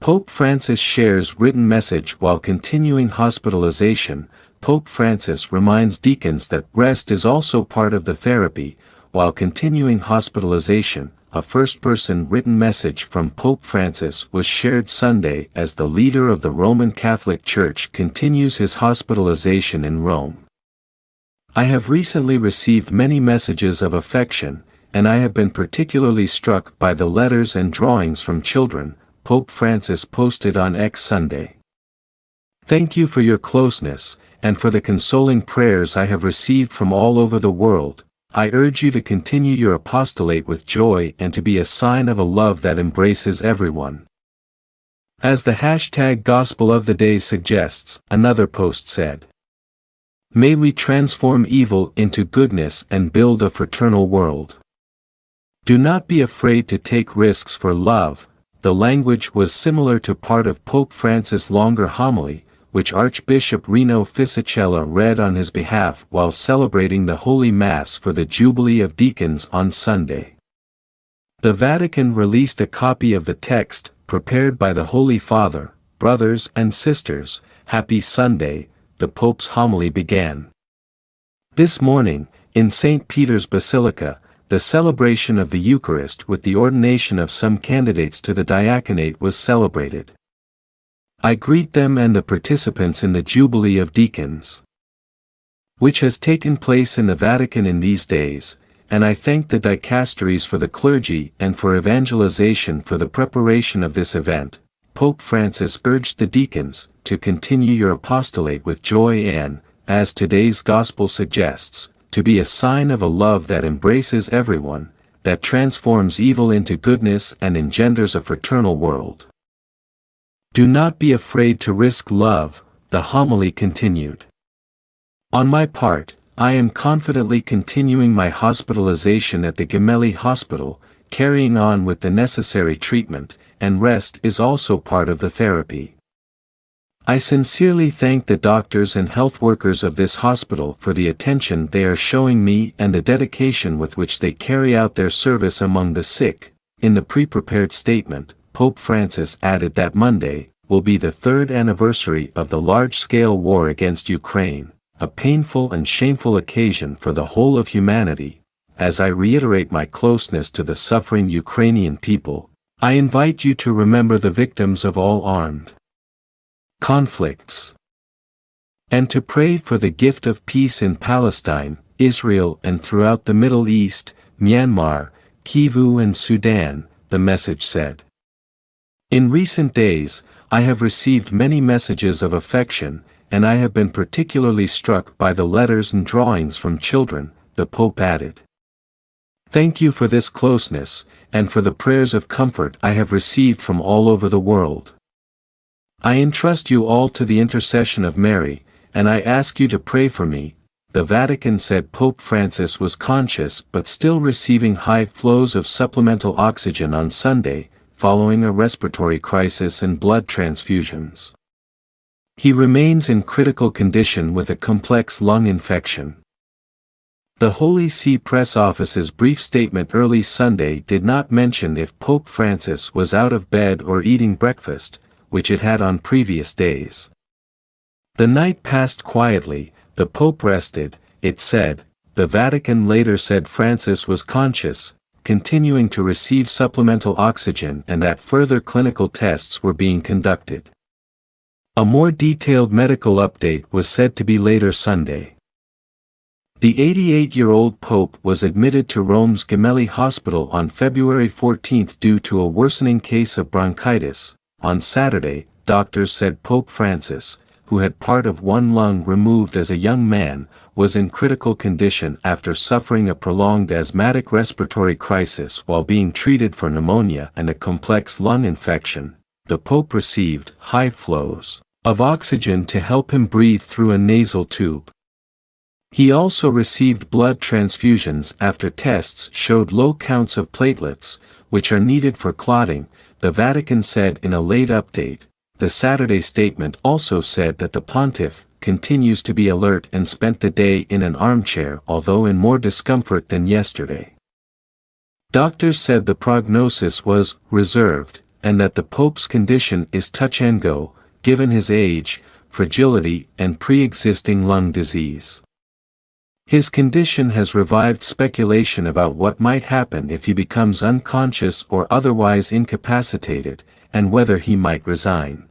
Pope Francis shares written message while continuing hospitalization. Pope Francis reminds deacons that rest is also part of the therapy, while continuing hospitalization. A first-person written message from Pope Francis was shared Sunday as the leader of the Roman Catholic Church continues his hospitalization in Rome. I have recently received many messages of affection, and I have been particularly struck by the letters and drawings from children, Pope Francis posted on X Sunday. Thank you for your closeness, and for the consoling prayers I have received from all over the world. I urge you to continue your apostolate with joy and to be a sign of a love that embraces everyone. As the hashtag Gospel of the Day suggests, another post said, "May we transform evil into goodness and build a fraternal world. Do not be afraid to take risks for love." The language was similar to part of Pope Francis' longer homily, which Archbishop Rino Fisichella read on his behalf while celebrating the Holy Mass for the Jubilee of Deacons on Sunday. The Vatican released a copy of the text, prepared by the Holy Father. Brothers and sisters, happy Sunday, the Pope's homily began. This morning, in St. Peter's Basilica, the celebration of the Eucharist with the ordination of some candidates to the diaconate was celebrated. I greet them and the participants in the Jubilee of Deacons, which has taken place in the Vatican in these days, and I thank the dicasteries for the clergy and for evangelization for the preparation of this event. Pope Francis urged the deacons to continue your apostolate with joy and, as today's Gospel suggests, to be a sign of a love that embraces everyone, that transforms evil into goodness and engenders a fraternal world. Do not be afraid to risk love, the homily continued. On my part, I am confidently continuing my hospitalization at the Gemelli Hospital, carrying on with the necessary treatment, and rest is also part of the therapy. I sincerely thank the doctors and health workers of this hospital for the attention they are showing me and the dedication with which they carry out their service among the sick. In the pre-prepared statement, Pope Francis added that Monday will be the third anniversary of the large-scale war against Ukraine, a painful and shameful occasion for the whole of humanity. As I reiterate my closeness to the suffering Ukrainian people, I invite you to remember the victims of all armed conflicts, and to pray for the gift of peace in Palestine, Israel and throughout the Middle East, Myanmar, Kivu and Sudan, the message said. In recent days, I have received many messages of affection, and I have been particularly struck by the letters and drawings from children, the Pope added. Thank you for this closeness, and for the prayers of comfort I have received from all over the world. I entrust you all to the intercession of Mary, and I ask you to pray for me. The Vatican said Pope Francis was conscious but still receiving high flows of supplemental oxygen on Sunday, following a respiratory crisis and blood transfusions. He remains in critical condition with a complex lung infection. The Holy See Press Office's brief statement early Sunday did not mention if Pope Francis was out of bed or eating breakfast, which it had on previous days. The night passed quietly, the Pope rested, it said. The Vatican later said Francis was conscious, continuing to receive supplemental oxygen and that further clinical tests were being conducted. A more detailed medical update was said to be later Sunday. The 88-year-old Pope was admitted to Rome's Gemelli Hospital on February 14 due to a worsening case of bronchitis. On Saturday, doctors said Pope Francis, who had part of one lung removed as a young man, was in critical condition after suffering a prolonged asthmatic respiratory crisis while being treated for pneumonia and a complex lung infection. The Pope received high flows of oxygen to help him breathe through a nasal tube. He also received blood transfusions after tests showed low counts of platelets, which are needed for clotting, the Vatican said in a late update. The Saturday statement also said that the pontiff continues to be alert and spent the day in an armchair, although in more discomfort than yesterday. Doctors said the prognosis was reserved, and that the Pope's condition is touch and go, given his age, fragility and pre-existing lung disease. His condition has revived speculation about what might happen if he becomes unconscious or otherwise incapacitated, and whether he might resign.